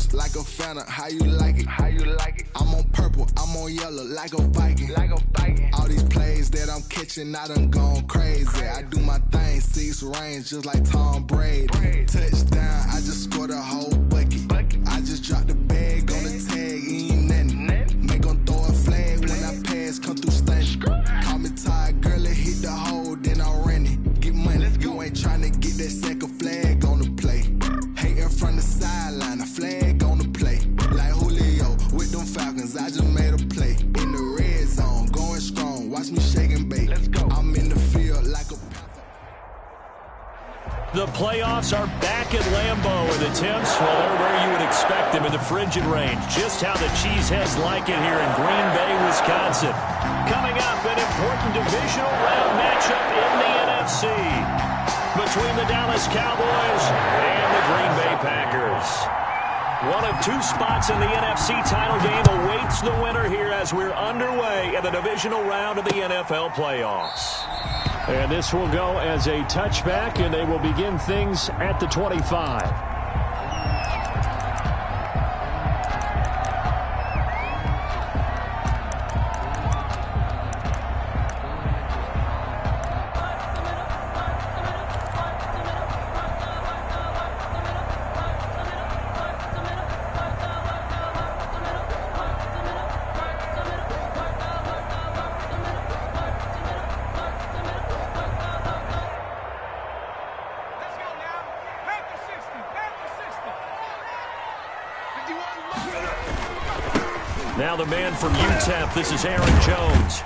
Ghost like a phantom, how you like it? How you like it? I'm on purple, I'm on yellow like a Viking. Like a Viking. All these plays that I'm catching, I done gone crazy. I do my thing, 6 range just like Tom Brady. Touchdown, I just scored a whole bucket. I just dropped the bag on the tag, ain't nothing. Make 'em throw a flag when I pass, come through stunning. Call me tired, girl, it hit the hole, then I ran it. Get money, you ain't tryna get that second flag on the play. Hating from the sideline, a flag on the play. Like Julio with them Falcons, I just made a play. In the red zone, going strong, watch me shake and bake. Let's go. I'm in the field like a... The playoffs are back at Lambeau, and the temps, well, they're where you would expect them in the frigid range. Just how the Cheeseheads like it here in Green Bay, Wisconsin. Coming up, an important divisional round matchup in the NFC between the Dallas Cowboys and the Green Bay Packers. One of 2 spots in the NFC title game awaits the winner here as we're underway in the divisional round of the NFL playoffs. And this will go as a touchback, and they will begin things at the 25. Now the man from UTEP, this is Aaron Jones.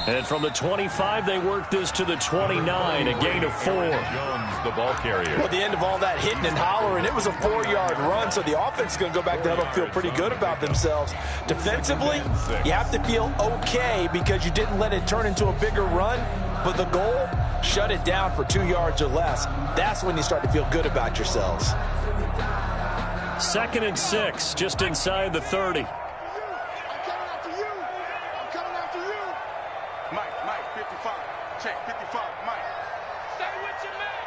And from the 25, they work this to the 29, a gain of 4. Jones, the ball carrier. Well, at the end of all that hitting and hollering, it was a 4-yard run, so the offense is going to go back to huddle and feel pretty good about themselves. Defensively, you have to feel okay because you didn't let it turn into a bigger run, but the goal, shut it down for 2 yards or less. That's when you start to feel good about yourselves. 2nd and 6, just inside the 30. Mike, 55. Check, 55, Mike. Stay with your man.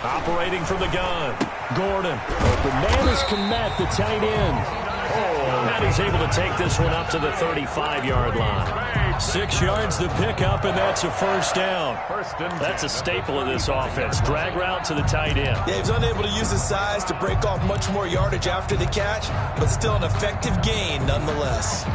Operating from the gun, Gordon. The man is Komet, the tight end. And he's able to take this one up to the 35-yard line. 6 yards the pickup, and that's a first down. That's a staple of this offense. Drag route to the tight end. Yeah, he's unable to use his size to break off much more yardage after the catch, but still an effective gain nonetheless.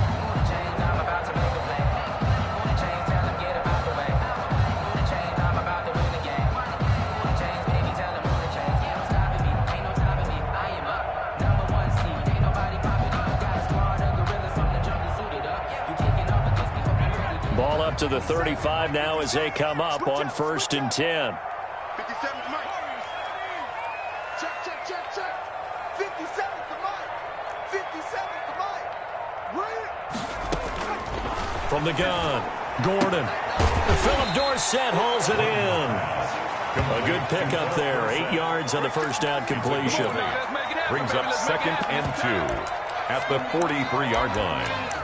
Ball up to the 35 now as they come up on 1st and 10. 57 to Mike. Check. 57 to Mike. 57 to Mike. From the gun, Gordon. Philip Dorsett hauls it in. A good pickup there. 8 yards on the first down completion. Brings up 2nd and 2 at the 43-yard line.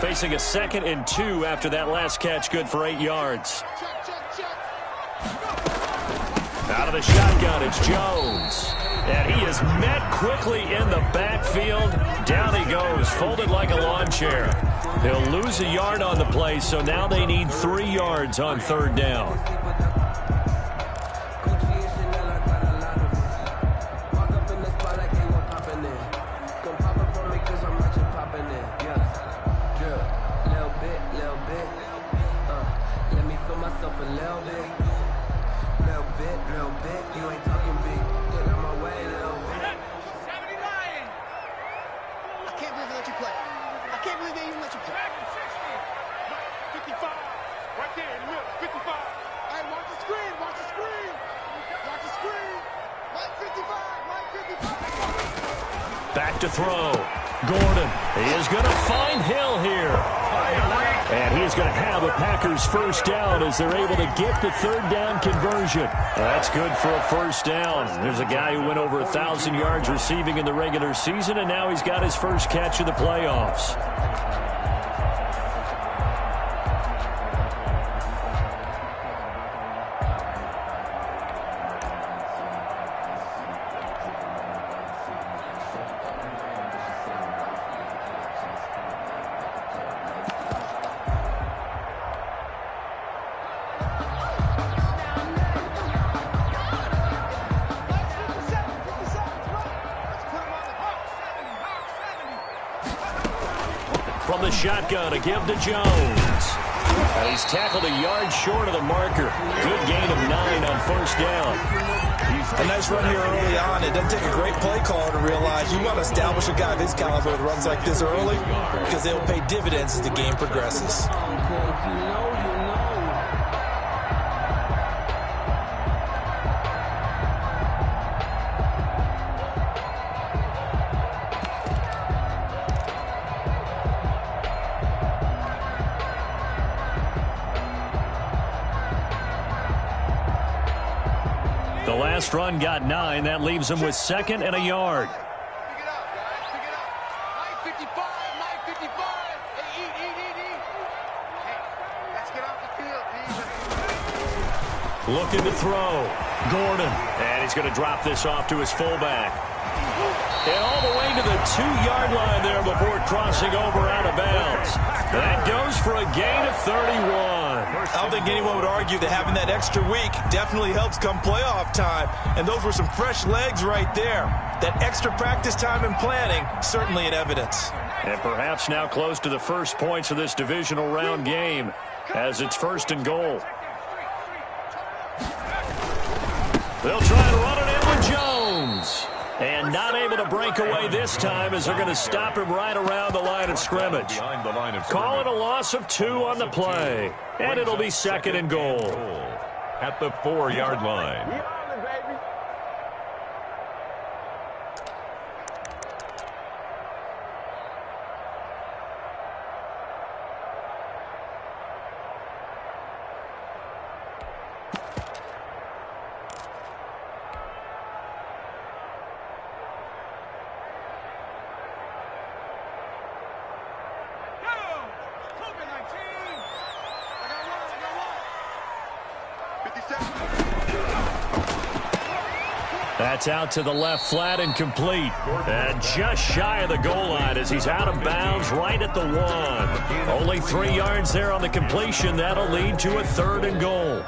Facing a 2nd and 2 after that last catch, good for 8 yards. Out of the shotgun, it's Jones. And he is met quickly in the backfield. Down he goes, folded like a lawn chair. He'll lose a yard on the play, so now they need 3 yards on 3rd down. Back to throw. Gordon. He is going to find Hill here. is going to have a Packers first down as they're able to get the third down conversion. That's good for a first down. There's a guy who went over 1,000 yards receiving in the regular season, and now he's got his first catch of the playoffs. From the shotgun, a give to Jones. And he's tackled a yard short of the marker. Good gain of 9 on first down. A nice run here early on. It doesn't take a great play caller to realize you want to establish a guy of his caliber with runs like this early because they'll pay dividends as the game progresses. The last run got 9. That leaves him with second and a yard. Pick it up, guys. Pick it up. Mike 55. Mike 55. Hey, eat. Hey, let's get off the field, please. Looking to throw. Gordon. And he's going to drop this off to his fullback. And all the way to the 2-yard line there before crossing over out of bounds. That goes for a gain of 31. I don't think anyone would argue that having that extra week definitely helps come playoff time. And those were some fresh legs right there. That extra practice time and planning, certainly in evidence. And perhaps now close to the first points of this divisional round game as it's first and goal. They'll try to run it in with Jones. And not able to break away this time as they're going to stop him right around the line of scrimmage. Call it a loss of 2 on the play. And it'll be second and goal. At the 4-yard line. That's out to the left flat and complete. And just shy of the goal line as he's out of bounds right at the 1. Only 3 yards there on the completion. That'll lead to a third and goal.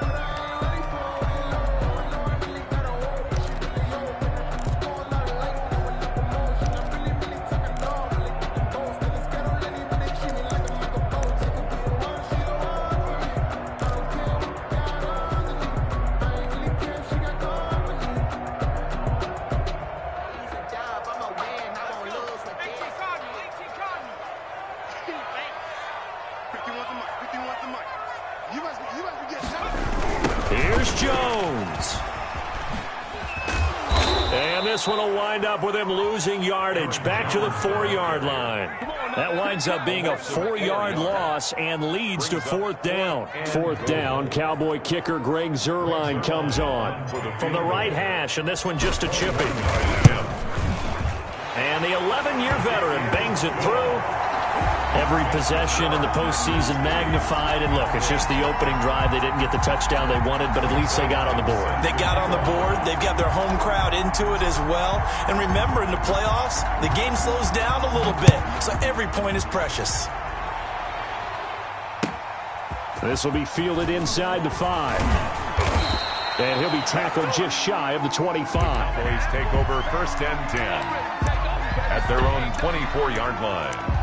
Here's Jones. And this one will wind up with him losing yardage back to the 4-yard line. That winds up being a 4-yard loss and leads to 4th down. 4th down, Cowboy kicker Greg Zuerlein comes on from the right hash, and this one just a chipping. And the 11-year veteran bangs it through. Every possession in the postseason magnified. And look, it's just the opening drive. They didn't get the touchdown they wanted, but at least they got on the board. They got on the board. They've got their home crowd into it as well. And remember, in the playoffs, the game slows down a little bit, so every point is precious. This will be fielded inside the 5. And he'll be tackled just shy of the 25. Cowboys take over first and 10 at their own 24-yard line.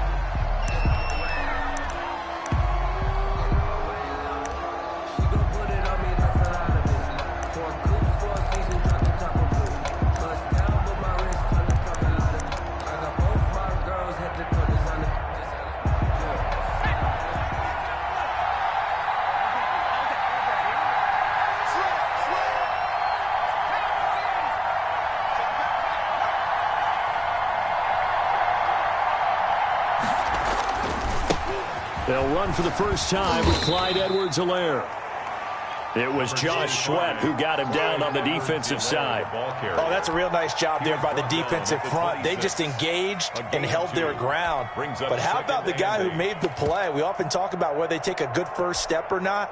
run for the first time with Clyde Edwards-Helaire. It was Josh Sweat who got him down on the defensive side. Oh, that's a real nice job there by the defensive front. They just engaged and held their ground. But how about the guy who made the play? We often talk about whether they take a good first step or not.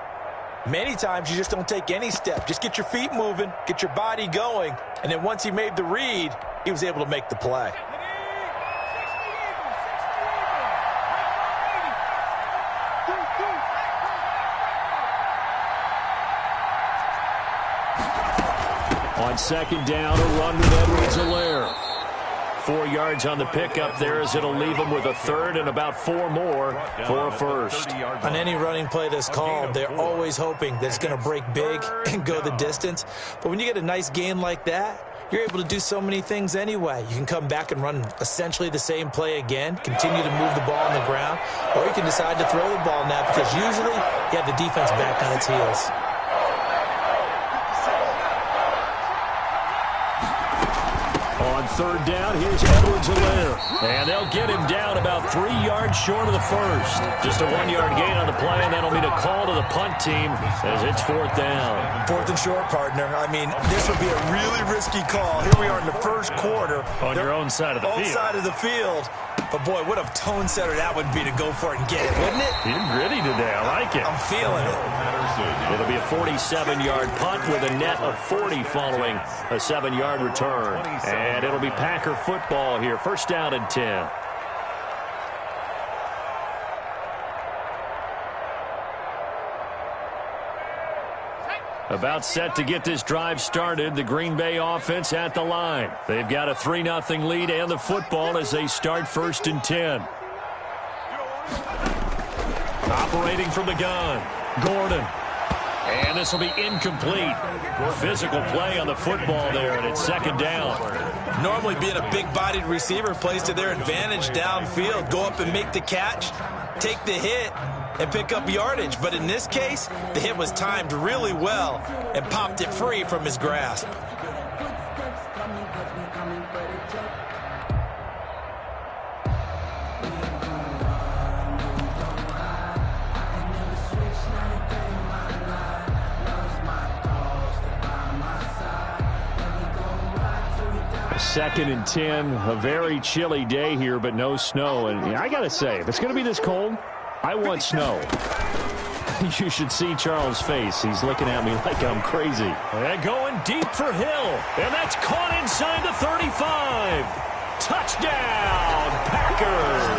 Many times you just don't take any step. Just get your feet moving, get your body going, and then once he made the read, he was able to make the play. On second down, a run with Edwards-Helaire. 4 yards on the pickup there as it'll leave him with a third and about 4 more for a first. On any running play that's called, they're always hoping that it's going to break big and go the distance. But when you get a nice gain like that, you're able to do so many things anyway. You can come back and run essentially the same play again, continue to move the ball on the ground, or you can decide to throw the ball now because usually you have the defense back on its heels. On third down, here's Edwards-Helaire. And they'll get him down about 3 yards short of the first. Just a 1-yard gain on the play, and that'll mean a call to the punt team as it's fourth down. Fourth and short, partner. I mean, this would be a really risky call. Here we are in the first quarter. On your own side of the field. Own side of the field. But, boy, what a tone setter that would be to go for it and get it, wouldn't it? He's gritty today. I like it. I'm feeling it. It'll be a 47-yard punt with a net of 40 following a 7-yard return. And it'll be Packer football here. First down and 10. About set to get this drive started. The Green Bay offense at the line. They've got a 3-0 lead and the football as they start first and 10. Operating from the gun, Gordon. And this will be incomplete. Physical play on the football there, and it's second down. Normally being a big-bodied receiver plays to their advantage downfield. Go up and make the catch, take the hit, and pick up yardage. But in this case, the hit was timed really well and popped it free from his grasp. Second and 10, a very chilly day here, but no snow. And I got to say, if it's going to be this cold, I want snow. You should see Charles' face. He's looking at me like I'm crazy. And going deep for Hill. And that's caught inside the 35. Touchdown, Packers.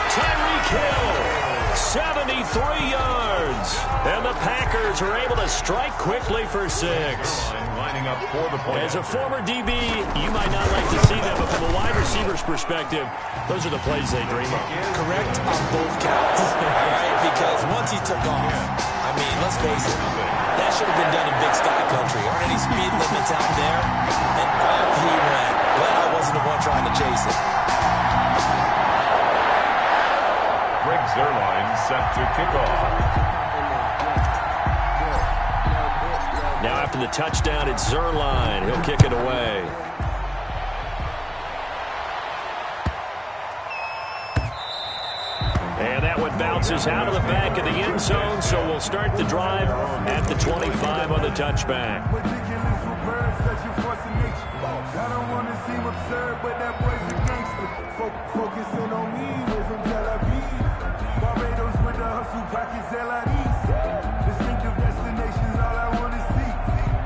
Tyreek Hill, 73 yards. And the Packers are able to strike quickly for 6. Up for the point. As a former DB, you might not like to see that, but from a wide receiver's perspective, those are the plays they dream of. Correct on both counts. All right, because once he took off, I mean, let's face it, that should have been done in Big Sky Country. Aren't any speed limits out there? And up he went. Glad I wasn't the one trying to chase it. Greg Zuerlein set to kick off. Now after the touchdown, it's Zuerlein. He'll kick it away. And that one bounces out of the back of the end zone, so we'll start the drive at the 25 on the touchback. I don't want to seem absurd, but that boy's a gangster. Focusing on me, we're from Tel Aviv. Barbados with the hustle, pockets LIDs. Distinctive destinations, all I want to see.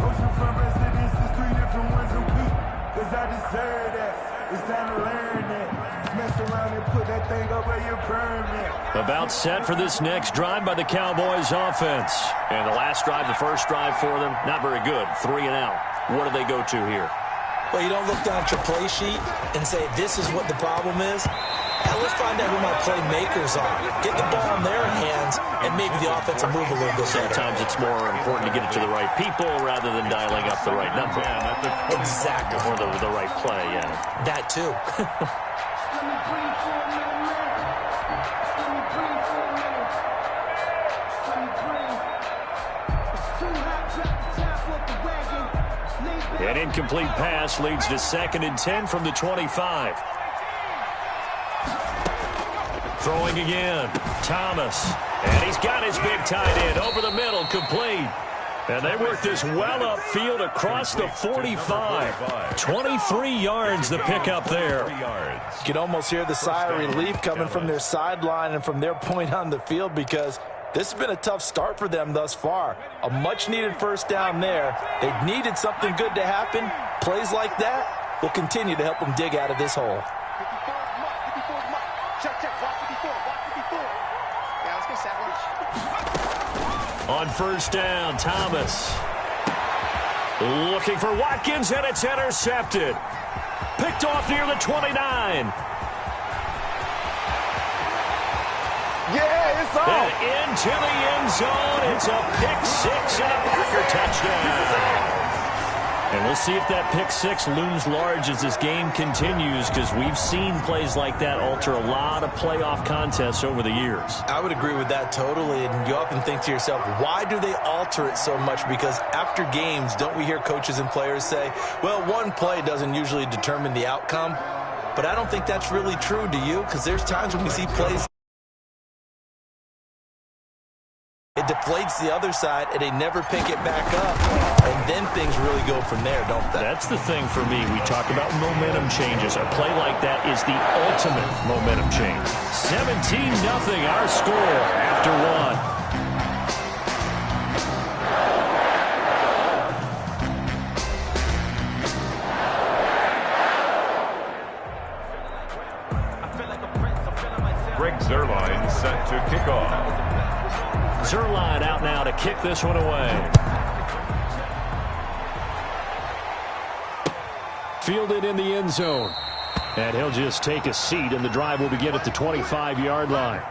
Oceanfront residences, 3 different ones a week. Cause I deserve that. It's time to learn that. Mess around and put that thing up where your permit. About set for this next drive by the Cowboys offense. And the last drive, the first drive for them, not very good. 3 and out. What do they go to here? Well, you don't look down at your play sheet and say, this is what the problem is. Now, let's find out who my playmakers are. Get the ball in their hands, and maybe the offense will move a little bit better. Sometimes it's more important to get it to the right people rather than dialing up the right number. Exactly. Or the right play, yeah. That, too. An incomplete pass leads to 2nd and 10 from the 25. Throwing again. Thomas. And he's got his big tight end over the middle, complete. And they work this well upfield across the 45. 23 yards the pickup there. You can almost hear the sigh of relief coming from their sideline and from their point on the field, because this has been a tough start for them thus far. A much-needed first down there. They needed something good to happen. Plays like that will continue to help them dig out of this hole. On first down, Thomas. Looking for Watkins, and it's intercepted. Picked off near the 29. Yeah, it's on. And into the end zone. It's a pick six and a Packer touchdown. And we'll see if that pick six looms large as this game continues, because we've seen plays like that alter a lot of playoff contests over the years. I would agree with that totally, and you often think to yourself, why do they alter it so much? Because after games, don't we hear coaches and players say, well, one play doesn't usually determine the outcome? But I don't think that's really true, do you? Because there's times when we see plays, it deflates the other side, and they never pick it back up. And then things really go from there, don't they? That's the thing for me. We talk about momentum changes. A play like that is the ultimate momentum change. 17-0 our score after one. Greg Zuerlein set to kick off. Zuerlein out now to kick this one away. Fielded in the end zone. And he'll just take a seat, and the drive will begin at the 25-yard line.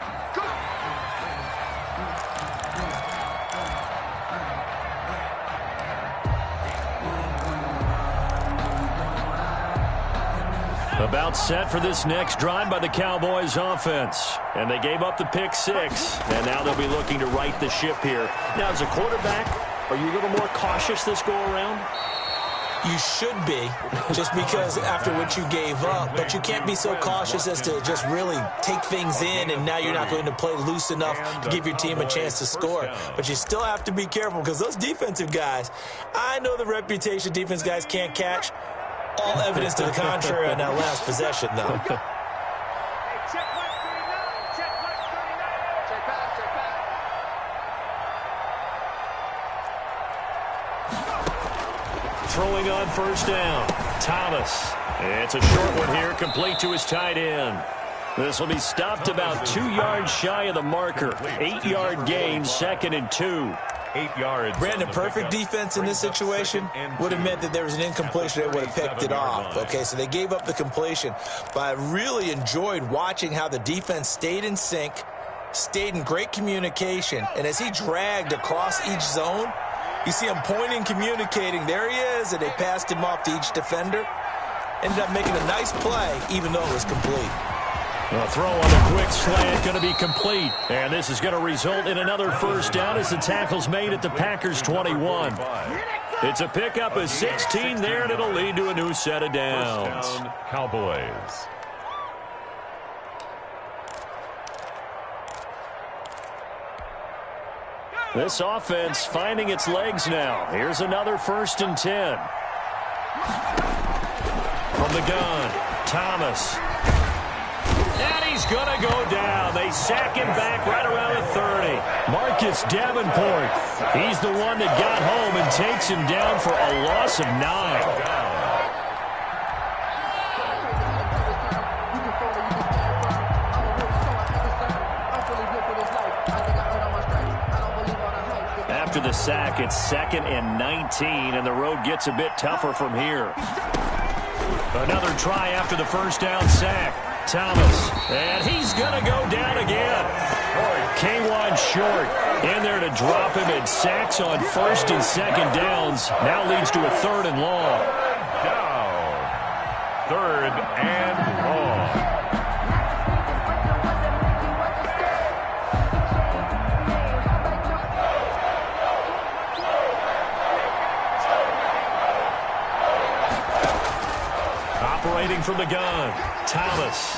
About set for this next drive by the Cowboys offense. And they gave up the pick six. And now they'll be looking to right the ship here. Now, as a quarterback, are you a little more cautious this go-around? You should be, just because after what you gave up. But you can't be so cautious as to just really take things in, and now you're not going to play loose enough to give your team a chance to score. But you still have to be careful, because those defensive guys, I know the reputation defense guys can't catch. All evidence to the contrary on that last possession, though. Throwing on first down, Thomas. It's a short one here, complete to his tight end. This will be stopped about 2 yards shy of the marker. 8-yard gain, 2nd and 2. 8 yards. Brandon, perfect defense in this situation would have meant that there was an incompletion. They would have picked it off. Okay, so they gave up the completion. But I really enjoyed watching how the defense stayed in sync, stayed in great communication, and as he dragged across each zone, you see him pointing, communicating. There he is, and they passed him off to each defender. Ended up making a nice play, even though it was complete. A throw on the quick slant going to be complete. And this is going to result in another first down as the tackle's made at the Packers' 21. It's a pickup of 16 there, and it'll lead to a new set of downs. First down, Cowboys. This offense finding its legs now. Here's another 1st and 10. From the gun, Thomas. And he's going to go down. They sack him back right around the 30. Marcus Davenport. He's the one that got home and takes him down for a loss of 9. After the sack, it's 2nd and 19, and the road gets a bit tougher from here. Another try after the first down sack. Thomas, and he's going to go down again. K1 short in there to drop him, and sacks on 1st and 2nd downs. Now leads to a 3rd and long. Down. 3rd and long. Operating from the gun, Thomas.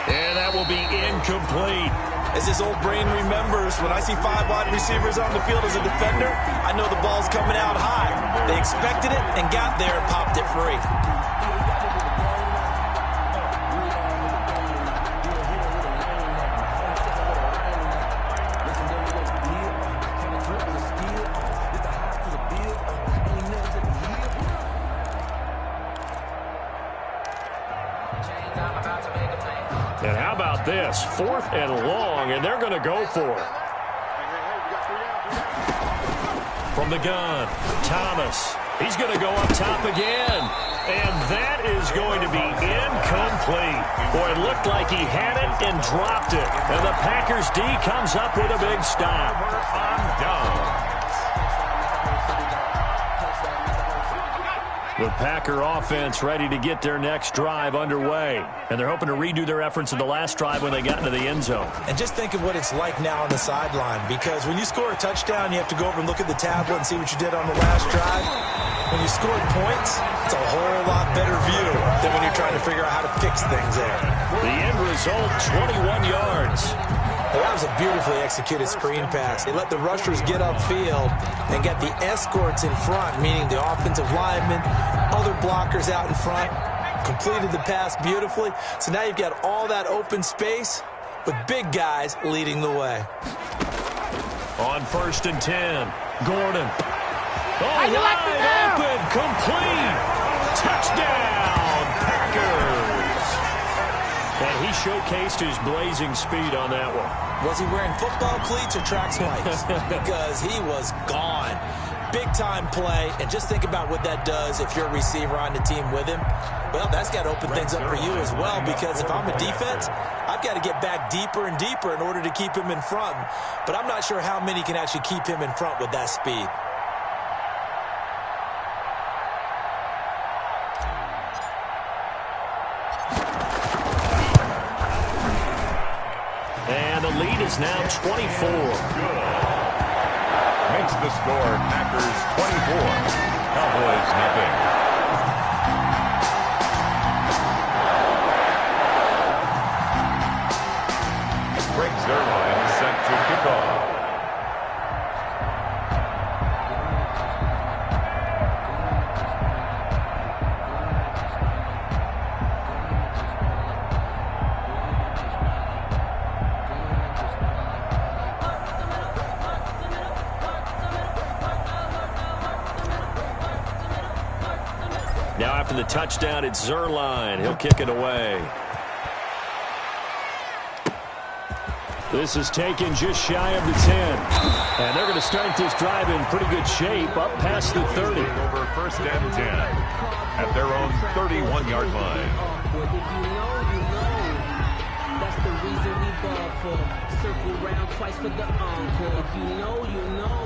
And be incomplete. As this old brain remembers, when I see 5 wide receivers on the field as a defender, I know the ball's coming out high. They expected it and got there and popped it free. And how about this? 4th and long, and they're going to go for it. From the gun, Thomas. He's going to go up top again. And that is going to be incomplete. Boy, it looked like he had it and dropped it. And the Packers D comes up with a big stop. On down. The Packer offense ready to get their next drive underway. And they're hoping to redo their efforts in the last drive when they got into the end zone. And just think of what it's like now on the sideline, because when you score a touchdown, you have to go over and look at the tablet and see what you did on the last drive. When you scored points, it's a whole lot better view than when you're trying to figure out how to fix things there. The end result, 21 yards. Well, that was a beautifully executed screen pass. They let the rushers get upfield and get the escorts in front, meaning the offensive linemen, other blockers out in front, completed the pass beautifully. So now you've got all that open space with big guys leading the way. On 1st and 10, Gordon. Oh, wide open, complete. Touchdown, Packers. And he showcased his blazing speed on that one. Was he wearing football cleats or track spikes? Because he was gone. Big-time play, and just think about what that does if you're a receiver on the team with him. Well, that's got to open things up for you as well, because if I'm a defense, I've got to get back deeper and deeper in order to keep him in front. But I'm not sure how many can actually keep him in front with that speed. And the lead is now 24. Makes the score Packers 24, Cowboys nothing. Greg Zuerlein set to kick off. Now after the touchdown, it's Zuerlein. He'll kick it away. This is taken just shy of the 10. And they're going to start this drive in pretty good shape, up past the 30. Over 1st and 10 at their own 31-yard line. If you know, that's the reason we ball for. Circle round twice for the encore. If you know, you know.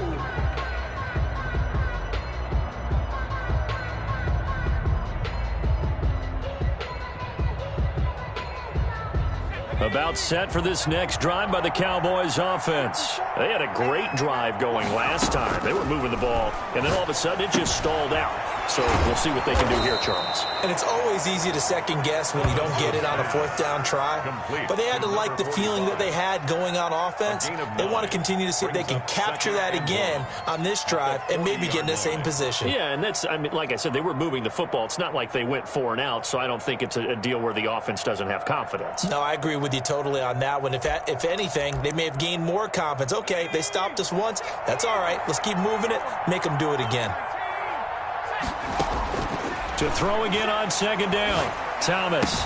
About set for this next drive by the Cowboys offense. They had a great drive going last time. They were moving the ball, and then all of a sudden it just stalled out. So we'll see what they can do here, Charles. And it's always easy to second guess when you don't get it on a 4th down try. But they had to like the feeling that they had going on offense. They want to continue to see if they can capture that again on this drive and maybe get in the same position. Yeah, and that's, I mean, like I said, they were moving the football. It's not like they went 4 and out, so I don't think it's a deal where the offense doesn't have confidence. No, I agree with you totally on that one. If anything, they may have gained more confidence. Okay, they stopped us once. That's all right. Let's keep moving it. Make them do it again. To throw again on 2nd down, Thomas.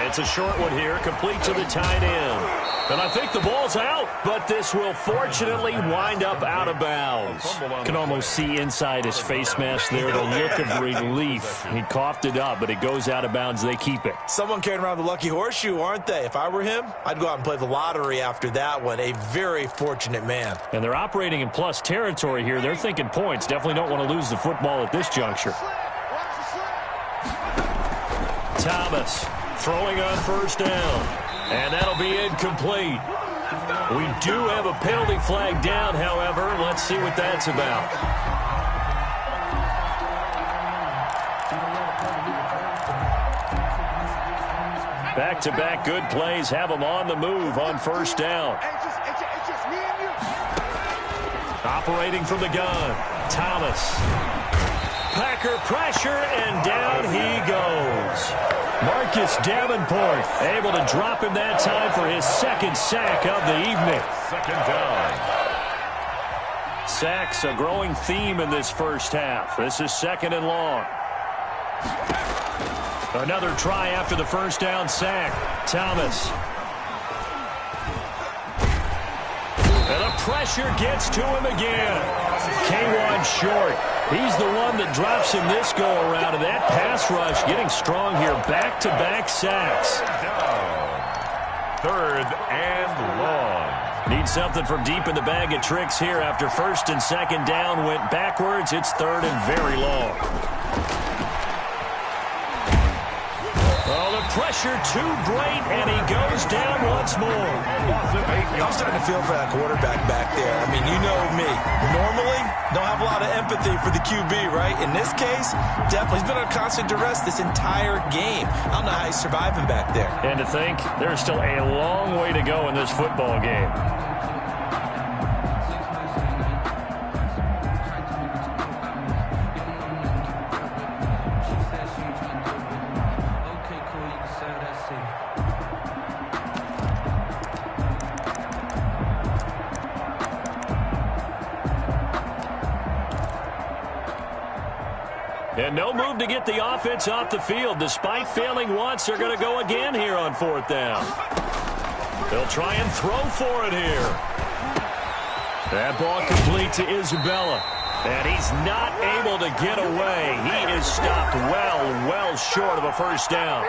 It's a short one here, complete to the tight end. And I think the ball's out, but this will fortunately wind up out of bounds. Can almost see inside his face mask there the look of relief. He coughed it up, but it goes out of bounds. They keep it. Someone carrying around the lucky horseshoe, aren't they? If I were him, I'd go out and play the lottery after that one. A very fortunate man. And they're operating in plus territory here. They're thinking points. Definitely don't want to lose the football at this juncture. Thomas throwing on 1st down. And that'll be incomplete. We do have a penalty flag down, however. Let's see what that's about. Back-to-back good plays have them on the move on first down. It's just me and you. Operating from the gun, Thomas. Packer pressure, and down he goes. Marcus Davenport able to drop him that time for his second sack of the evening. Second down. Sacks a growing theme in this first half. This is second and long. Another try after the first down sack. Thomas. And the pressure gets to him again. K1 short. He's the one that drops him this go-around. And that pass rush getting strong here. Back-to-back sacks. Third and long. Need something from deep in the bag of tricks here. After first and second down went backwards, it's third and very long. Oh, the pressure too great, and he goes down once more. I'm starting to feel for that quarterback back there. I mean, you know me. Normally, don't have a lot of empathy for the QB, right? In this case, definitely. He's been on constant duress this entire game. I don't know how he's surviving back there. And to think, there's still a long way to go in this football game. And no move to get the offense off the field. Despite failing once, they're going to go again here on fourth down. They'll try and throw for it here. That ball complete to Isabella. And he's not able to get away. He is stopped well short of a first down.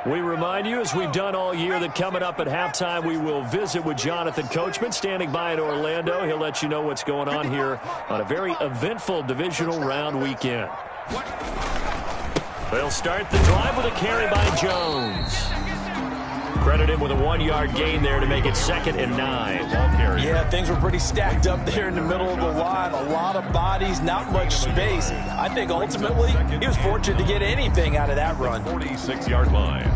We remind you, as we've done all year, that coming up at halftime, we will visit with Jonathan Coachman, standing by in Orlando. He'll let you know what's going on here on a very eventful divisional round weekend. They'll start the drive with a carry by Jones. Credit him with a 1-yard gain there to make it 2nd and 9. Yeah, things were pretty stacked up there in the middle of the line. A lot of bodies, not much space. I think ultimately he was fortunate to get anything out of that run. 46-yard line.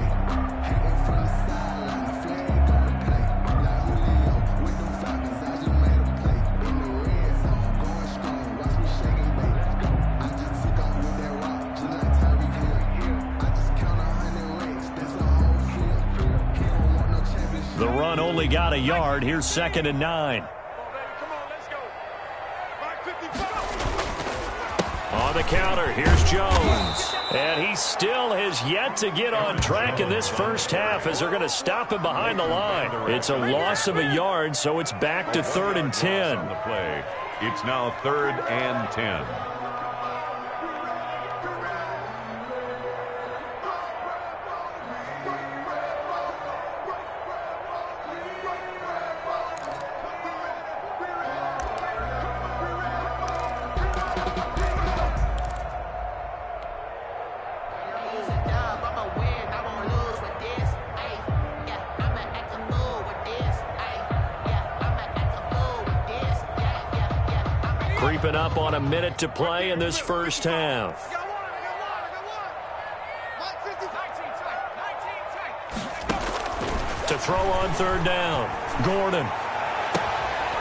The run only got a yard. Here's 2nd and 9. On the counter, here's Jones. And he still has yet to get on track in this first half as they're going to stop him behind the line. It's a loss of a yard, so it's back to 3rd and 10. On the play. It's now 3rd and 10. Creeping up on a minute to play in this first half. To throw on 3rd down, Gordon.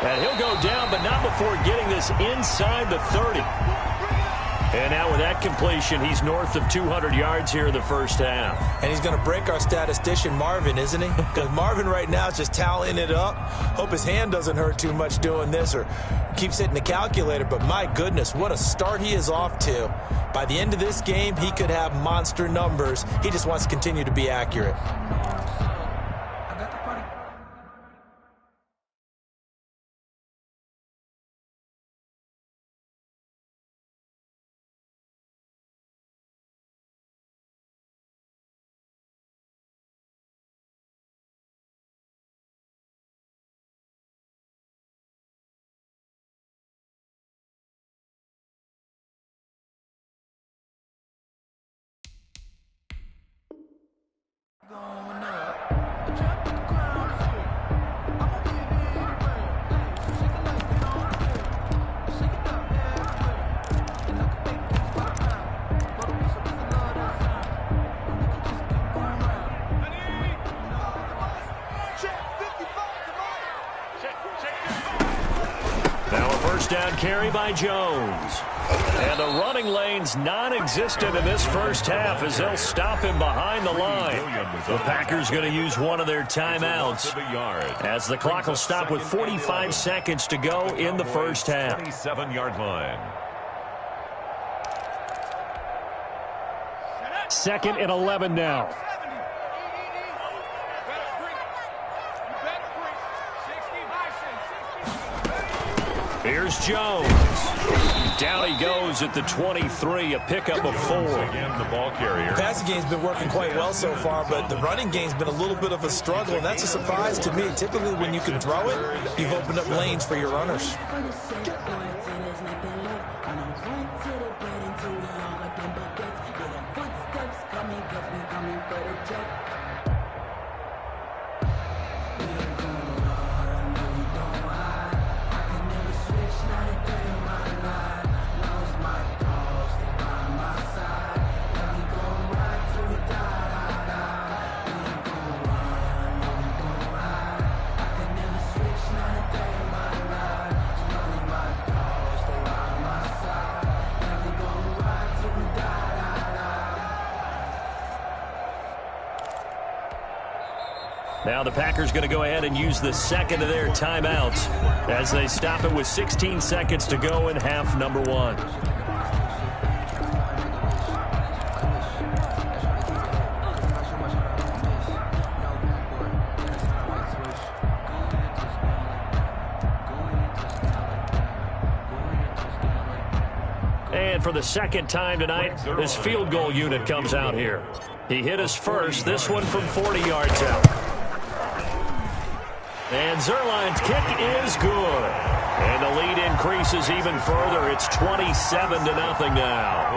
And he'll go down, but not before getting this inside the 30. And now with that completion, he's north of 200 yards here in the first half. And he's going to break our statistician, Marvin, isn't he? Because Marvin right now is just tallying it up. Hope his hand doesn't hurt too much doing this or keeps hitting the calculator. But my goodness, what a start he is off to. By the end of this game, he could have monster numbers. He just wants to continue to be accurate. Now a first down carry by Jones. And the running lane's non-existent in this first half as they'll stop him behind the line. The Packers going to use one of their timeouts as the clock will stop with 45 seconds to go in the first half. 27-yard line. 2nd and 11 now. Here's Jones. Down he goes at the 23, a pickup of 4. Again, the ball carrier. The passing game's been working quite well so far, but the running game's been a little bit of a struggle, and that's a surprise to me. Typically, when you can throw it, you've opened up lanes for your runners. Now the Packers going to go ahead and use the second of their timeouts as they stop it with 16 seconds to go in half number 1. And for the second time tonight, this field goal unit comes out here. He hit us first, this one from 40 yards out. And Zerline's kick is good. And the lead increases even further. It's 27-0 now.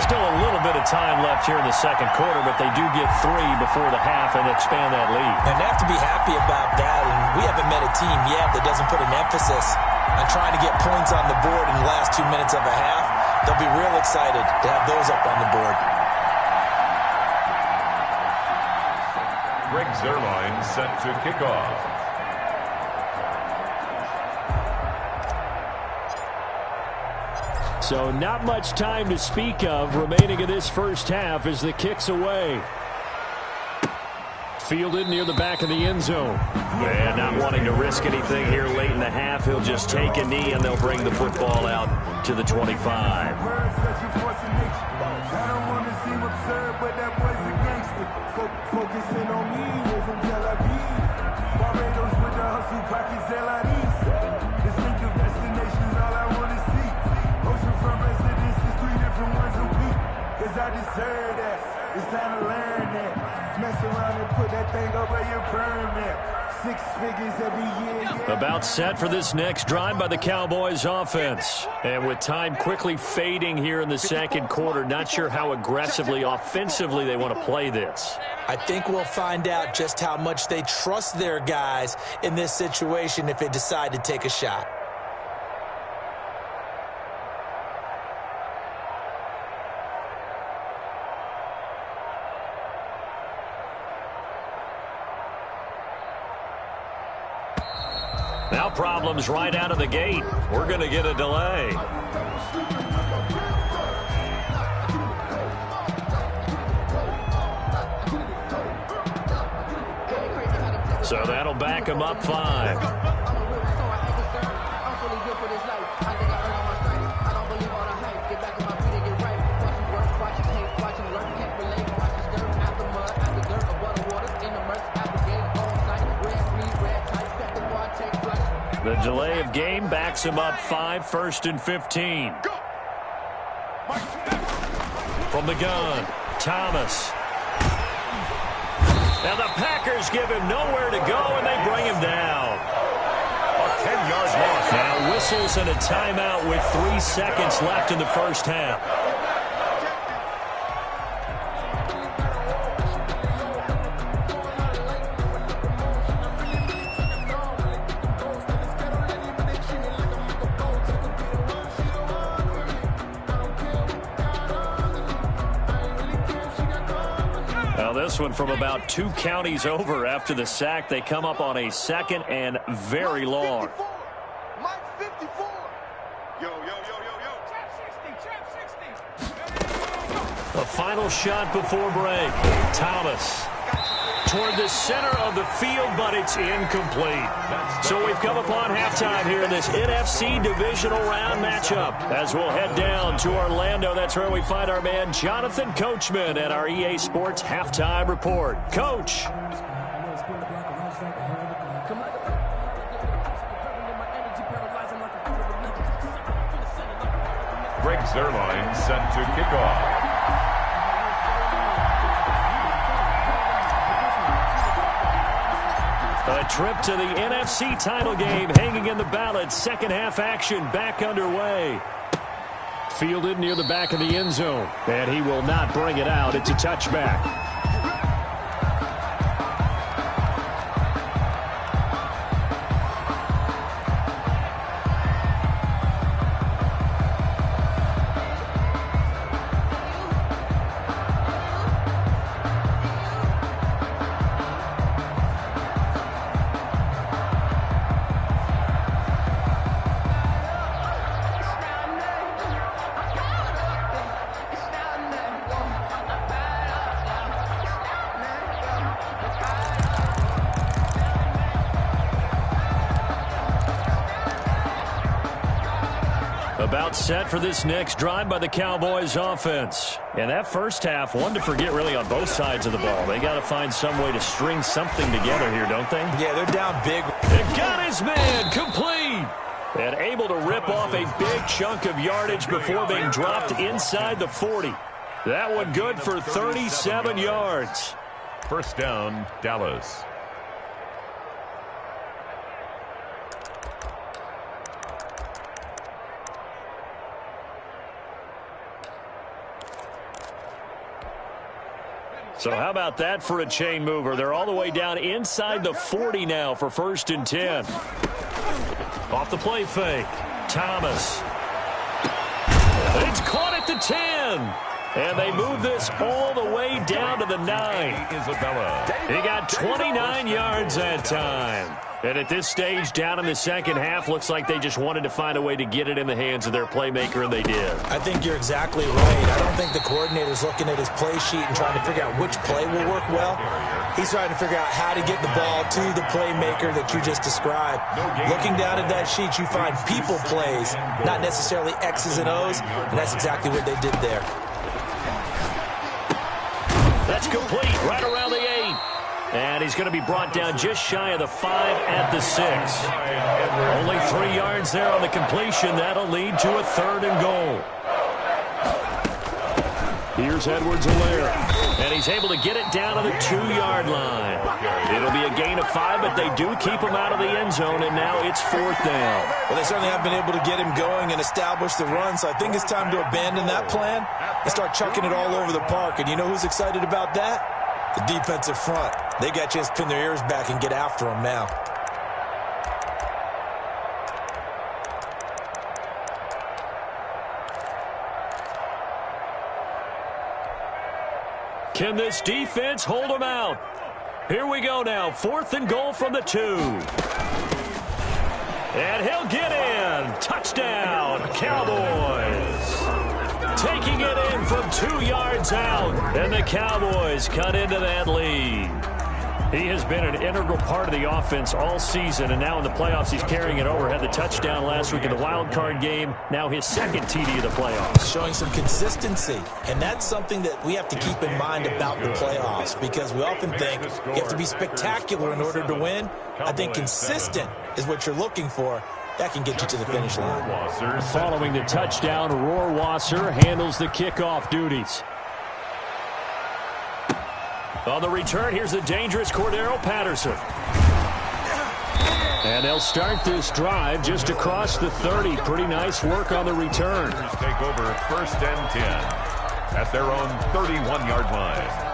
Still a little bit of time left here in the second quarter, but they do get 3 before the half and expand that lead. And they have to be happy about that. And we haven't met a team yet that doesn't put an emphasis on trying to get points on the board in the last 2 minutes of a half. They'll be real excited to have those up on the board. Greg Zerline set to kick off. So not much time to speak of remaining in this first half as the kick's away. Fielded near the back of the end zone. And not wanting to risk anything here late in the half, he'll just take a knee and they'll bring the football out to the 25. I don't want to seem absurd, but that boy's a gangster. Focusing on me, we're from Tel Aviv. Barbados with the hustle, pockets Zelaris. Distinctive destinations, all I want to see. Oceanfront residences, 3 different ones a week. Cause I deserve that. It's time to learn that. Mess around and put that thing up where your permit. 6 figures every year. Yeah. About set for this next drive by the Cowboys offense. And with time quickly fading here in the second quarter, not sure how aggressively, offensively they want to play this. I think we'll find out just how much they trust their guys in this situation if they decide to take a shot. Now problems right out of the gate. We're going to get a delay. So that'll back him up 5. The delay of game backs him up 5, 1st and 15. From the gun, Thomas. Now the Packers give him nowhere to go, and they bring him down. A 10-yard loss. Now whistles and a timeout with 3 seconds left in the first half. this one from about 2 counties over. After the sack, they come up on a 2nd and very long. Mike 54. Yo, yo, yo, yo, yo. Trap 60. The final shot before break. Thomas toward the center of the field, but it's incomplete. So we've come upon halftime here in this NFC divisional round matchup. As we'll head down to Orlando, that's where we find our man Jonathan Coachman at our EA Sports Halftime Report. Coach. Greg Zerline set to kick off. A trip to the NFC title game hanging in the balance. Second half action back underway. Fielded near the back of the end zone. And he will not bring it out. It's a touchback. About set for this next drive by the Cowboys offense. And that first half, one to forget really on both sides of the ball. They got to find some way to string something together here, don't they? Yeah, they're down big. They got his man complete. And able to rip off a big chunk of yardage before being dropped inside the 40. That one good for 37 yards. First down, Dallas. So how about that for a chain mover? They're all the way down inside the 40 now for 1st and 10. Off the play fake. Thomas. It's caught at the 10. And they move this all the way down to the 9. He got 29 yards that time. And at this stage, down in the second half, looks like they just wanted to find a way to get it in the hands of their playmaker, and they did. I think you're exactly right. I don't think the coordinator's looking at his play sheet and trying to figure out which play will work well. He's trying to figure out how to get the ball to the playmaker that you just described. Looking down at that sheet, you find people plays, not necessarily X's and O's, and that's exactly what they did there. That's complete, right around the 8. And he's going to be brought down just shy of the 5 at the 6. Only 3 yards there on the completion. That'll lead to a 3rd and goal. Here's Edwards-Helaire. And he's able to get it down to the 2-yard line. It'll be a gain of 5, but they do keep him out of the end zone, and now it's 4th down. Well, they certainly have been able to get him going and establish the run, so I think it's time to abandon that plan and start chucking it all over the park. And you know who's excited about that? The defensive front. They got a chance to pin their ears back and get after him now. Can this defense hold them out? Here we go now. 4th and goal from the 2. And he'll get in. Touchdown, Cowboys. Taking it in from 2 yards out. And the Cowboys cut into that lead. He has been an integral part of the offense all season, and now in the playoffs he's carrying it over. Had the touchdown last week in the wild card game. Now his 2nd TD of the playoffs. Showing some consistency, and that's something that we have to keep in mind about the playoffs, because we often think you have to be spectacular in order to win. I think consistent is what you're looking for. That can get you to the finish line. Following the touchdown, Rohrwasser handles the kickoff duties. On the return, here's the dangerous Cordero Patterson. And they'll start this drive just across the 30. Pretty nice work on the return. Take over 1st and 10 at their own 31-yard line.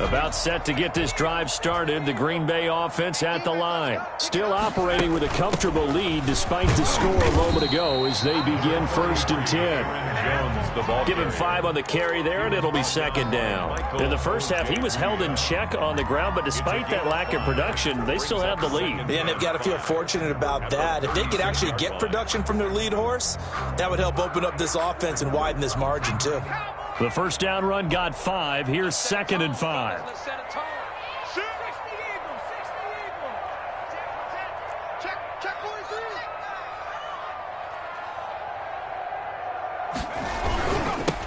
About set to get this drive started, the Green Bay offense at the line. Still operating with a comfortable lead despite the score a moment ago as they begin 1st and 10. Give him 5 on the carry there, and it'll be 2nd down. In the first half, he was held in check on the ground, but despite that lack of production, they still have the lead. And they've got to feel fortunate about that. If they could actually get production from their lead horse, that would help open up this offense and widen this margin, too. The first down run got 5. Here's 2nd and 5.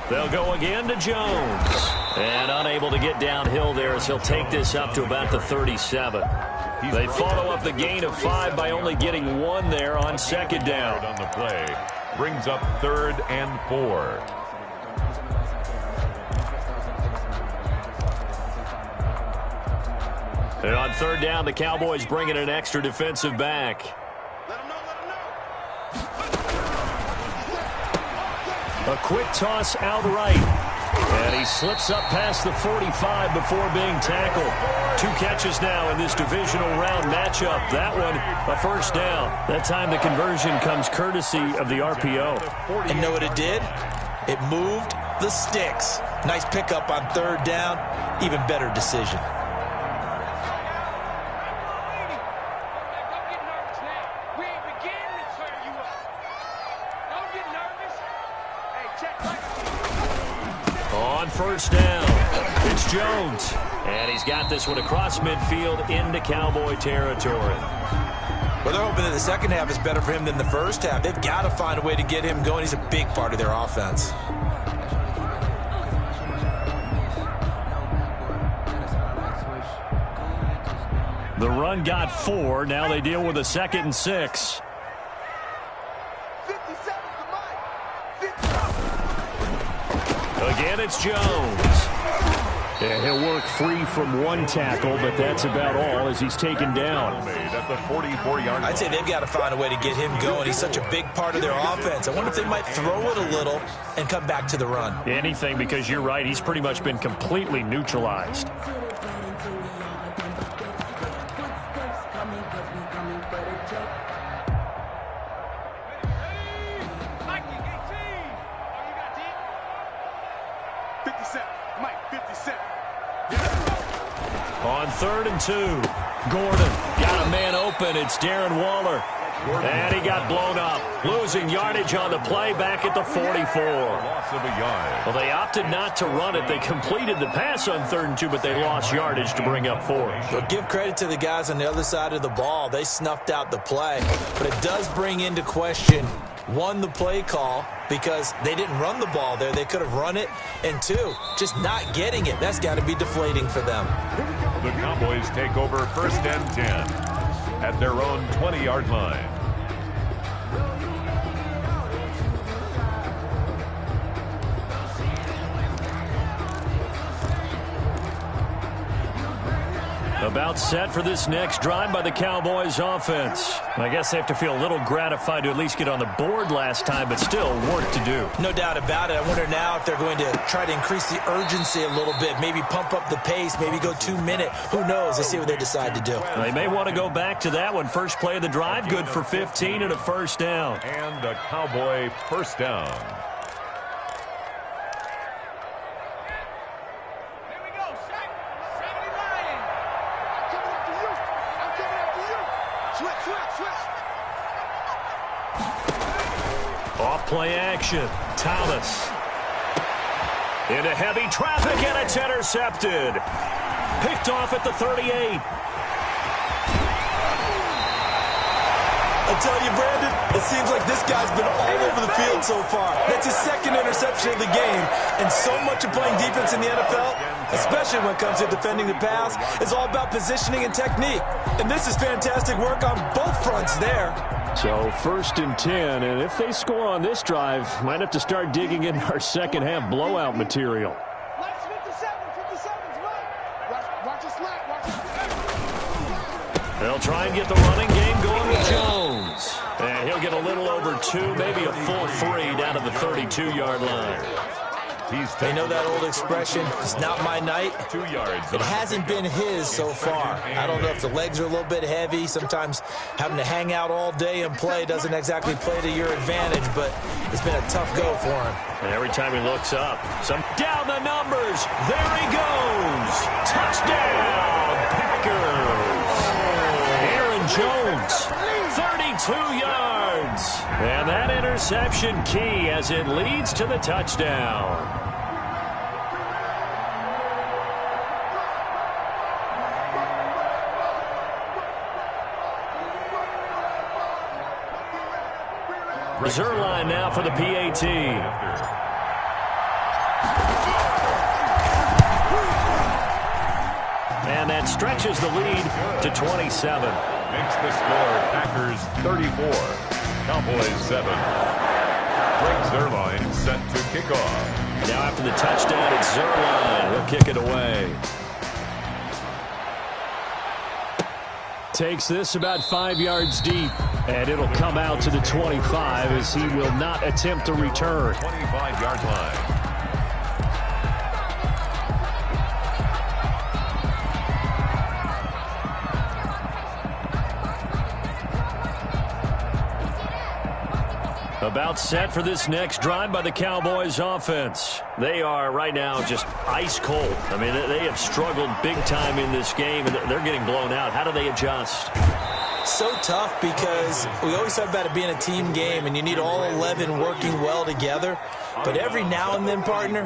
They'll go again to Jones. And unable to get downhill there as he'll take this up to about the 37. They follow up the gain of 5 by only getting 1 there on 2nd down. On the play, brings up 3rd and 4. And on 3rd down, the Cowboys bring in an extra defensive back. A quick toss outright. And he slips up past the 45 before being tackled. 2 catches now in this divisional round matchup. That one, a first down. That time the conversion comes courtesy of the RPO. And know what it did? It moved the sticks. Nice pickup on 3rd down. Even better decision. On 1st down, it's Jones. And he's got this one across midfield into Cowboy territory. Well, they're hoping that the second half is better for him than the first half. They've got to find a way to get him going. He's a big part of their offense. The run got 4. Now they deal with a 2nd and 6. Again, it's Jones. And he'll work free from 1 tackle, but that's about all as he's taken down. At the 44-yard line. I'd say they've got to find a way to get him going. He's such a big part of their offense. I wonder if they might throw it a little and come back to the run. Anything, because you're right. He's pretty much been completely neutralized. On 3rd and 2, Gordon got a man open. It's Darren Waller. And he got blown up. Losing yardage on the play back at the 44. Loss of a yard. Well, they opted not to run it. They completed the pass on 3rd and 2, but they lost yardage to bring up 4. Well, give credit to the guys on the other side of the ball. They snuffed out the play. But it does bring into question, 1, the play call, because they didn't run the ball there. They could have run it. And 2, just not getting it. That's got to be deflating for them. The Cowboys take over 1st and 10 at their own 20-yard line. About set for this next drive by the Cowboys offense. I guess they have to feel a little gratified to at least get on the board last time, but still work to do. No doubt about it. I wonder now if they're going to try to increase the urgency a little bit, maybe pump up the pace, maybe go 2-minute. Who knows? Let's see what they decide to do. They may want to go back to that one. First play of the drive, good for 15 and a first down. And a Cowboy first down. Off play action. Thomas. Into heavy traffic, and it's intercepted. Picked off at the 38. I tell you, Brandon, it seems like this guy's been all over the field so far. That's his 2nd interception of the game. And so much of playing defense in the NFL, especially when it comes to defending the pass, is all about positioning and technique. And this is fantastic work on both fronts there. So 1st and 10, and if they score on this drive, might have to start digging in our second half blowout material. They'll try and get the running game going with Jones. And he'll get a little over 2, maybe a full 3 down to the 32-yard line. They know that old expression, it's not my night. 2 yards. It hasn't been his so far. I don't know if the legs are a little bit heavy. Sometimes having to hang out all day and play doesn't exactly play to your advantage, but it's been a tough go for him. And every time he looks up, down the numbers. There he goes. Touchdown, Packers. Aaron Jones, 32 yards. And that interception key as it leads to the touchdown. Zerline now for the PAT. And that stretches the lead to 27. Makes the score Packers 34, Cowboys 7. Greg Zerline set to kick off. Now after the touchdown, it's Zerline. He'll kick it away. Takes this about 5 yards deep, and it'll come out to the 25 as he will not attempt to return. 25-yard line. About set for this next drive by the Cowboys offense. They are right now just ice cold. I mean, they have struggled big time in this game, and they're getting blown out. How do they adjust? So tough because we always talk about it being a team game, and you need all 11 working well together. But every now and then, partner,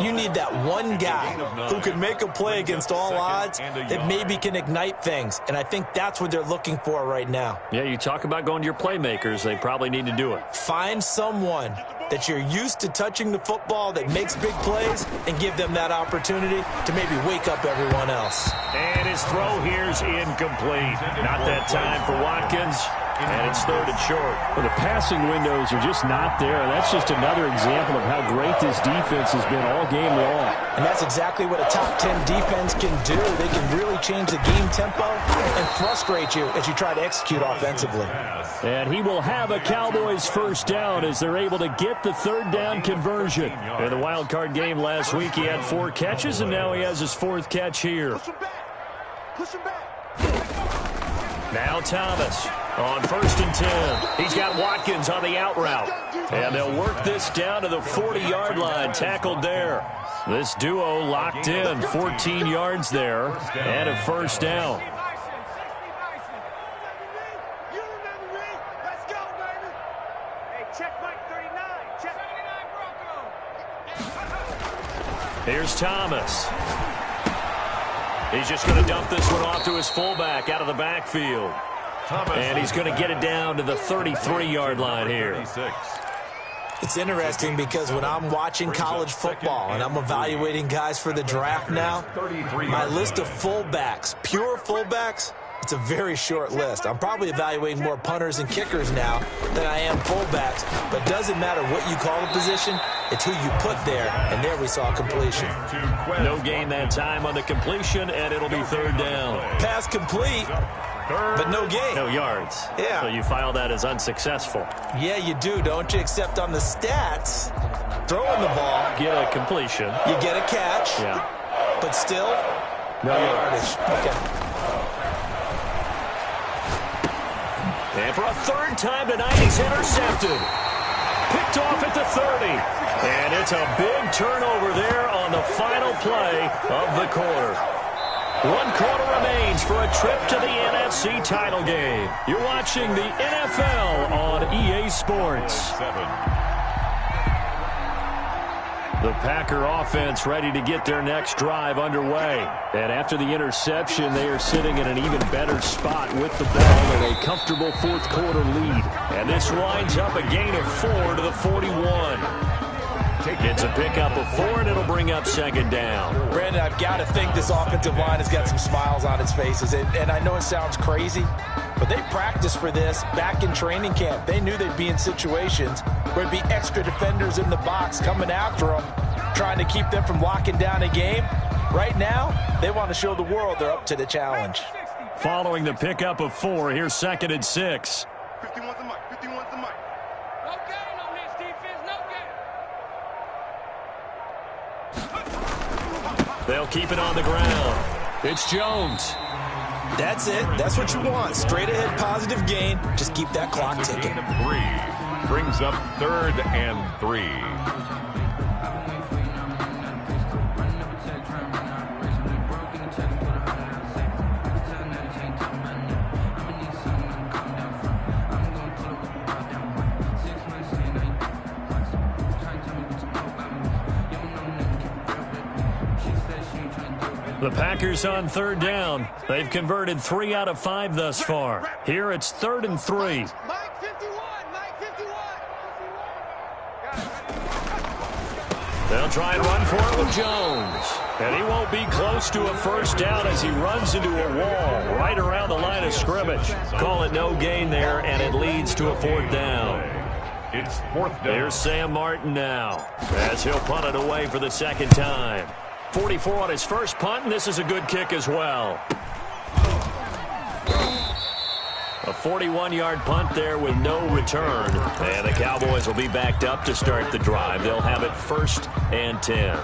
you need that one guy who can make a play against all odds that maybe can ignite things. And I think that's what they're looking for right now. Yeah, you talk about going to your playmakers. They probably need to do it. Find someone that you're used to touching the football that makes big plays and give them that opportunity to maybe wake up everyone else. And his throw here's incomplete. Not that time for Watkins. And it's third and short. Well, the passing windows are just not there. That's just another example of how great this defense has been all game long. And that's exactly what a top 10 defense can do. They can really change the game tempo and frustrate you as you try to execute offensively. And he will have a Cowboys first down as they're able to get the third down conversion. In the wild card game last week, he had 4 catches, and now he has his 4th catch here. Push him back. Push him back. Now Thomas on 1st and 10. He's got Watkins on the out route. And they'll work this down to the 40-yard line, tackled there. This duo locked in, 14 yards there, and a first down. Here's Thomas. He's just going to dump this one off to his fullback out of the backfield. And he's going to get it down to the 33-yard line here. It's interesting because when I'm watching college football and I'm evaluating guys for the draft now, my list of fullbacks, pure fullbacks, it's a very short list. I'm probably evaluating more punters and kickers now than I am fullbacks. But it doesn't matter what you call the position, it's who you put there. And there we saw completion. No gain that time on the completion, and it'll be third down. Pass complete, but no gain. No yards. Yeah. So you file that as unsuccessful. Yeah, you do, don't you? Except on the stats, throwing the ball, Get a completion. you get a catch, Yeah. but still, no yardage. Okay. And for a third time tonight, he's intercepted. Picked off at the 30. And it's a big turnover there on the final play of the quarter. 1 quarter remains for a trip to the NFC title game. You're watching the NFL on EA Sports. The Packer offense ready to get their next drive underway. And after the interception, they are sitting in an even better spot with the ball in a comfortable 4th quarter lead. And this winds up a gain of 4 to the 41. It's a pickup of 4, and it'll bring up 2nd down. Brandon, I've got to think this offensive line has got some smiles on its faces. And I know it sounds crazy, but they practiced for this back in training camp. They knew they'd be in situations where it'd be extra defenders in the box coming after them, trying to keep them from locking down a game. Right now, they want to show the world they're up to the challenge. Following the pickup of 4, here's 2nd and 6. 51's the mic. 51's the mic. No gain on this defense. No gain. They'll keep it on the ground. It's Jones. That's it. That's what you want. Straight ahead, positive gain. Just keep that clock ticking. 3 brings up 3rd and 3. The Packers on 3rd down. They've converted 3 out of 5 thus far. Here it's 3rd and 3. Mike 51, Mike 51. They'll try and run for it with Jones. And he won't be close to a first down as he runs into a wall right around the line of scrimmage. Call it no gain there, and it leads to a 4th down. It's 4th down. Here's Sam Martin now as he'll punt it away for the 2nd time. 44 on his first punt, and this is a good kick as well. A 41-yard punt there with no return. And the Cowboys will be backed up to start the drive. They'll have it 1st and 10.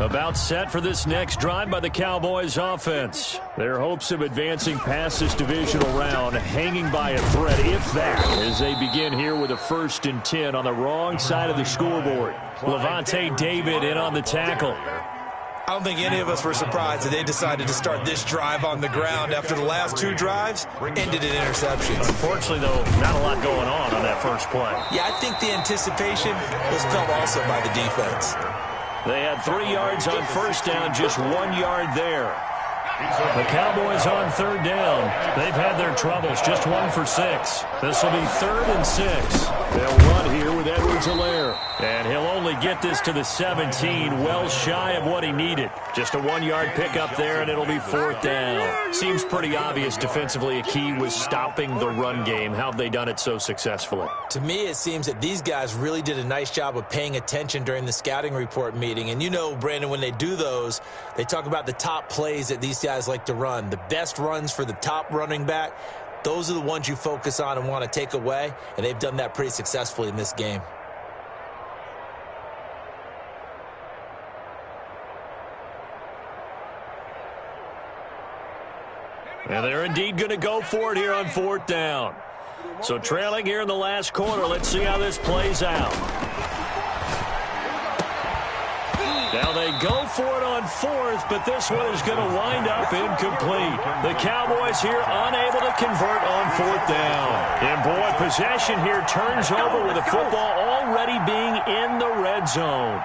About set for this next drive by the Cowboys offense. Their hopes of advancing past this divisional round hanging by a thread, if that, as they begin here with a 1st and 10 on the wrong side of the scoreboard. Levante David in on the tackle. I don't think any of us were surprised that they decided to start this drive on the ground after the last 2 drives ended in interceptions. Unfortunately, though, not a lot going on that first play. Yeah, I think the anticipation was felt also by the defense. They had 3 yards on first down, just 1 yard there. The Cowboys on 3rd down. They've had their troubles, just 1 for 6. This will be 3rd and 6. They'll run here with Edwards-Helaire. And he'll only get this to the 17, well shy of what he needed. Just a 1-yard pickup there, and it'll be 4th down. Seems pretty obvious defensively a key was stopping the run game. How have they done it so successfully? To me, it seems that these guys really did a nice job of paying attention during the scouting report meeting. And you know, Brandon, when they do those, they talk about the top plays that these guys like to run. The best runs for the top running back, those are the ones you focus on and want to take away. And they've done that pretty successfully in this game. And they're indeed going to go for it here on 4th down. So trailing here in the last quarter, let's see how this plays out. Now they go for it on 4th, but this one is going to wind up incomplete. The Cowboys here unable to convert on 4th down. And boy, possession here turns over with the football already being in the red zone.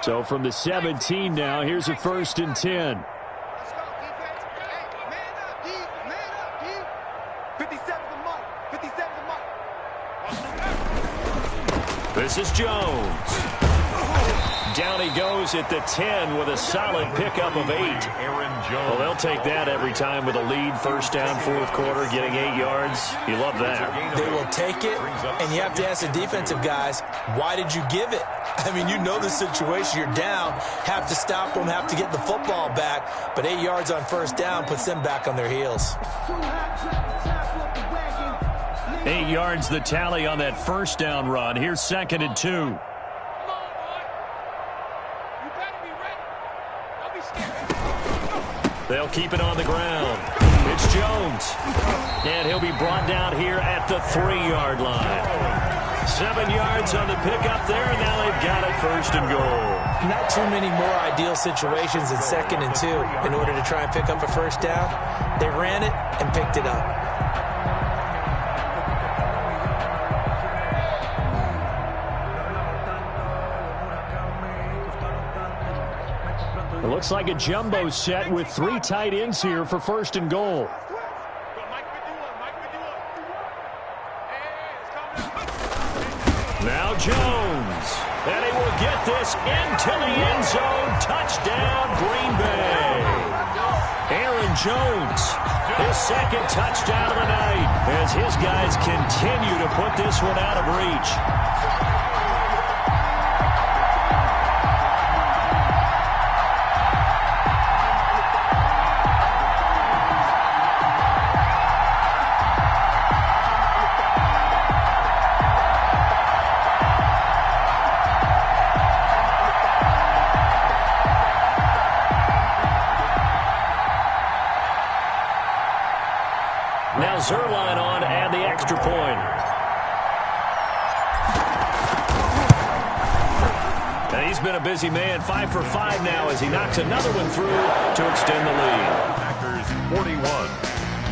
So from the 17 now, here's a 1st and 10. Let's go, defense. Hey, man up, D. Man up, D. 57's the mark. 57's the mark. This is Jones. Down he goes at the 10 with a solid pickup of 8. Well, they'll take that every time with a lead. 1st down, 4th quarter, getting 8 yards. You love that. They will take it, and you have to ask the defensive guys, why did you give it? I mean, you know the situation. You're down, have to stop them, have to get the football back. But 8 yards on 1st down puts them back on their heels. 8 yards the tally on that 1st down run. Here's 2nd and 2. They'll keep it on the ground. It's Jones. And he'll be brought down here at the 3-yard line. 7 yards on the pickup there, and now they've got it 1st and goal. Not too many more ideal situations in 2nd and 2 in order to try and pick up a 1st down. They ran it and picked it up. It looks like a jumbo set with 3 tight ends here for 1st and goal. Now Jones. And he will get this into the end zone. Touchdown, Green Bay. Aaron Jones, his 2nd touchdown of the night as his guys continue to put this one out of reach. And he's been a busy man, 5 for 5 now as he knocks another one through to extend the lead. Packers 41,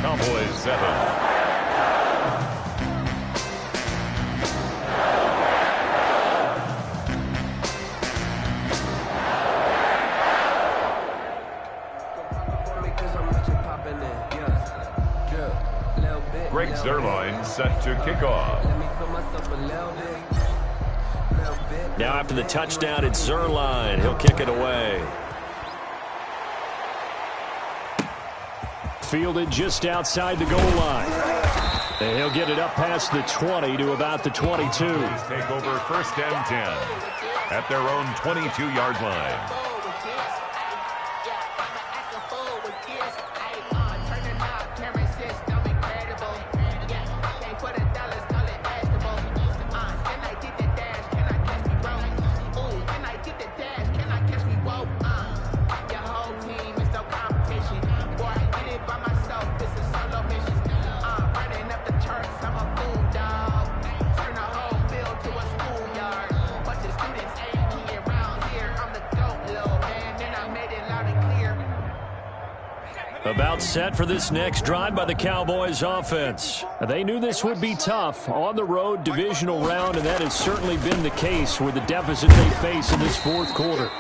Cowboys 7. Greg Zerline set to kick off. Now after the touchdown, it's Zerline. He'll kick it away. Fielded just outside the goal line. And he'll get it up past the 20 to about the 22. Take over 1st and 10 at their own 22-yard line. About set for this next drive by the Cowboys offense. They knew this would be tough on the road divisional round, and that has certainly been the case with the deficit they face in this fourth quarter.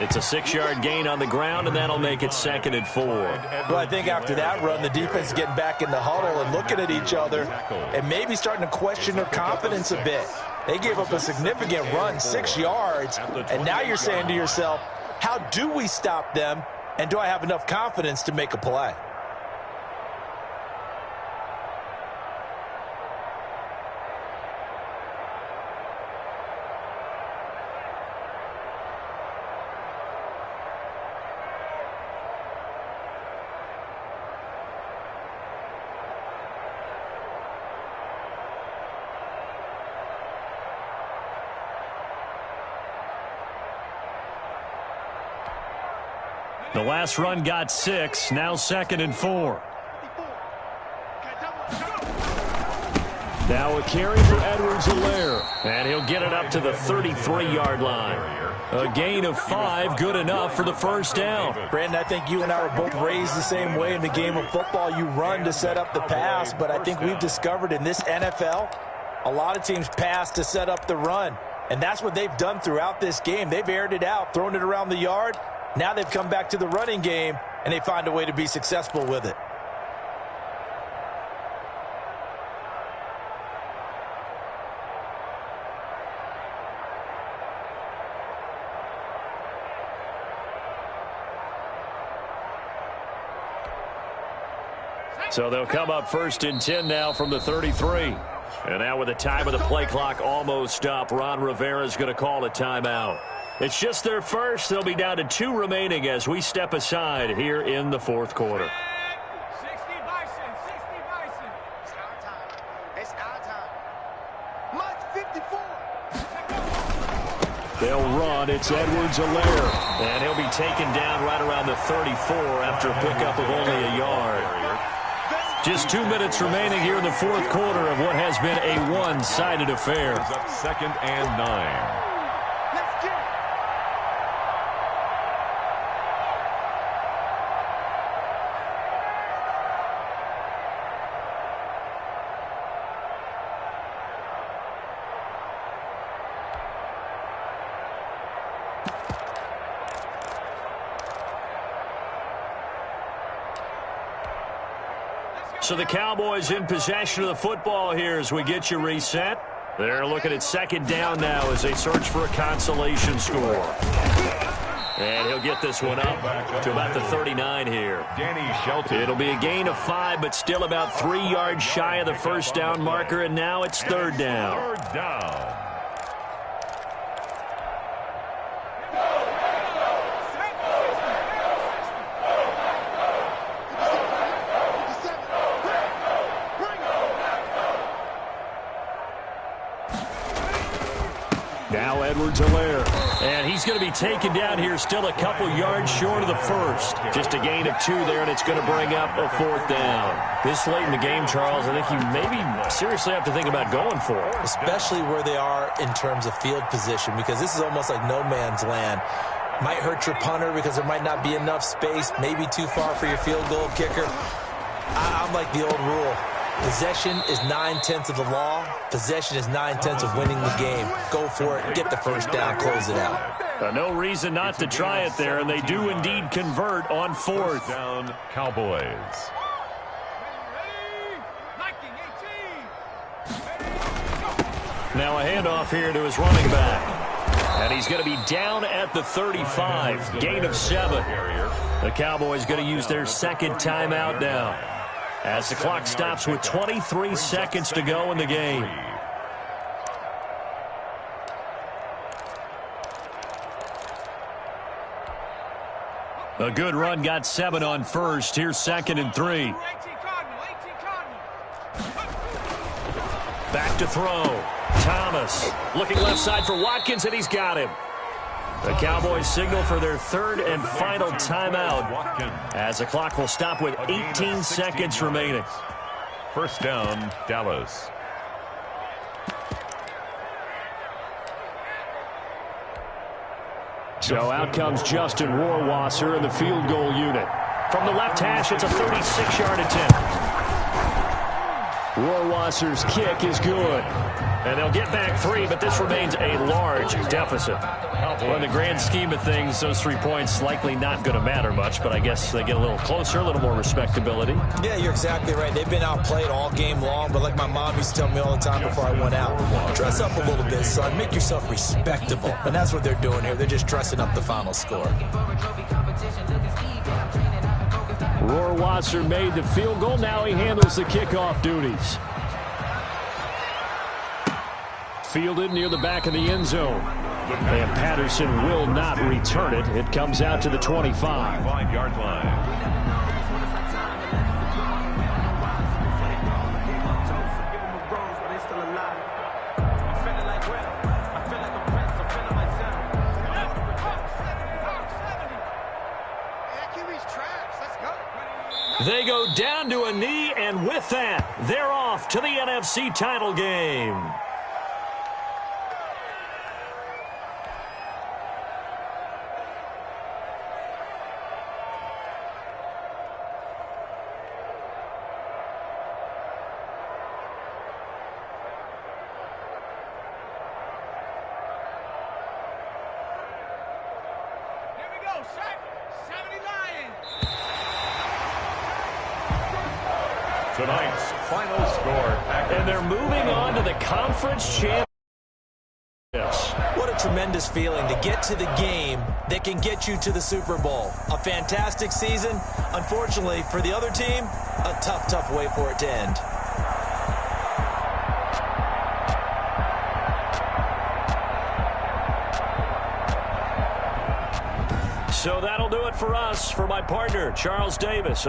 It's a 6-yard gain on the ground, and that'll make it 2nd and 4. Well, I think after that run, the defense is getting back in the huddle and looking at each other and maybe starting to question their confidence a bit. They gave up a significant run, 6 yards, and now you're saying to yourself, how do we stop them? And do I have enough confidence to make a play? The last run got 6, now 2nd and 4. Now a carry for Edwards-Helaire, and he'll get it up to the 33-yard line. A gain of 5, good enough for the first down. Brandon, I think you and I were both raised the same way in the game of football. You run to set up the pass, but I think we've discovered in this NFL, a lot of teams pass to set up the run. And that's what they've done throughout this game. They've aired it out, thrown it around the yard. Now they've come back to the running game, and they find a way to be successful with it. So they'll come up 1st and 10 now from the 33. And now with the time of the play clock almost up, Ron Rivera's going to call a timeout. It's just their first. They'll be down to 2 remaining as we step aside here in the fourth quarter. 60 Bison, 60 Bison. It's our time. It's our time. March 54. They'll run. It's Edwards-Helaire. And he'll be taken down right around the 34 after a pickup of only a yard. Just 2 minutes remaining here in the fourth quarter of what has been a one-sided affair. Up 2nd and 9. So the Cowboys in possession of the football here as we get you reset. They're looking at 2nd down now as they search for a consolation score. And he'll get this one up to about the 39 here. Danny Shelton. It'll be a gain of 5, but still about 3 yards shy of the first down marker, and now it's 3rd down. 3rd down. Now Edwards-Helaire. And he's going to be taken down here still a couple yards short of the first. Just a gain of 2 there, and it's going to bring up a 4th down. This late in the game, Charles, I think you maybe seriously have to think about going for it. Especially where they are in terms of field position, because this is almost like no man's land. Might hurt your punter because there might not be enough space, maybe too far for your field goal kicker. I'm like the old rule. Possession is 9/10 of the law. Possession is 9/10 of winning the game. Go for it. Get the first down. Close it out. No reason not to try it there, and they do indeed convert on 4th. First down, Cowboys. Now a handoff here to his running back. And he's going to be down at the 35. Gain of 7. The Cowboys going to use their second timeout now, as the clock stops with 23 seconds to go in the game. A good run got 7 on first. Here's 2nd and 3. Back to throw. Thomas looking left side for Watkins, and he's got him. The Cowboys signal for their 3rd and final timeout, as the clock will stop with 18 seconds remaining. First down, Dallas. So out comes Justin Rohrwasser in the field goal unit. From the left hash, it's a 36-yard attempt. Rohrwasser's kick is good. And they'll get back 3, but this remains a large deficit. Well, in the grand scheme of things, those 3 points likely not going to matter much, but I guess they get a little closer, a little more respectability. Yeah, you're exactly right. They've been outplayed all game long, but like my mom used to tell me all the time before I went out, dress up a little bit, son. Make yourself respectable. And that's what they're doing here. They're just dressing up the final score. Rohrwasser made the field goal. Now he handles the kickoff duties. Fielded near the back of the end zone. And Patterson will not return it. It comes out to the 25. 5-yard line. They go down to a knee, and with that, they're off to the NFC title game. Tonight's final score. And they're moving on to the conference championship. What a tremendous feeling to get to the game that can get you to the Super Bowl. A fantastic season. Unfortunately, for the other team, a tough, tough way for it to end. So that'll do it for us. For my partner, Charles Davis.